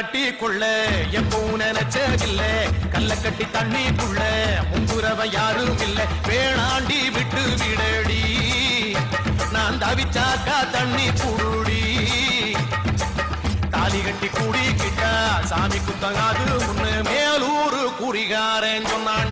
கட்டி கொள்ள எப்பவும் நினைச்சதில்ல கல்ல கட்டி தண்ணிக்குள்ள முங்குறவ யாரும் இல்ல வேணாண்டி விட்டு விடடி நான் தவிச்சாக்கா தண்ணி குருடி தாலி கட்டி கூடிக்கிட்டா சாமி குத்தங்காது முன்னு மேலூரு குறிகாரன் சொன்னான்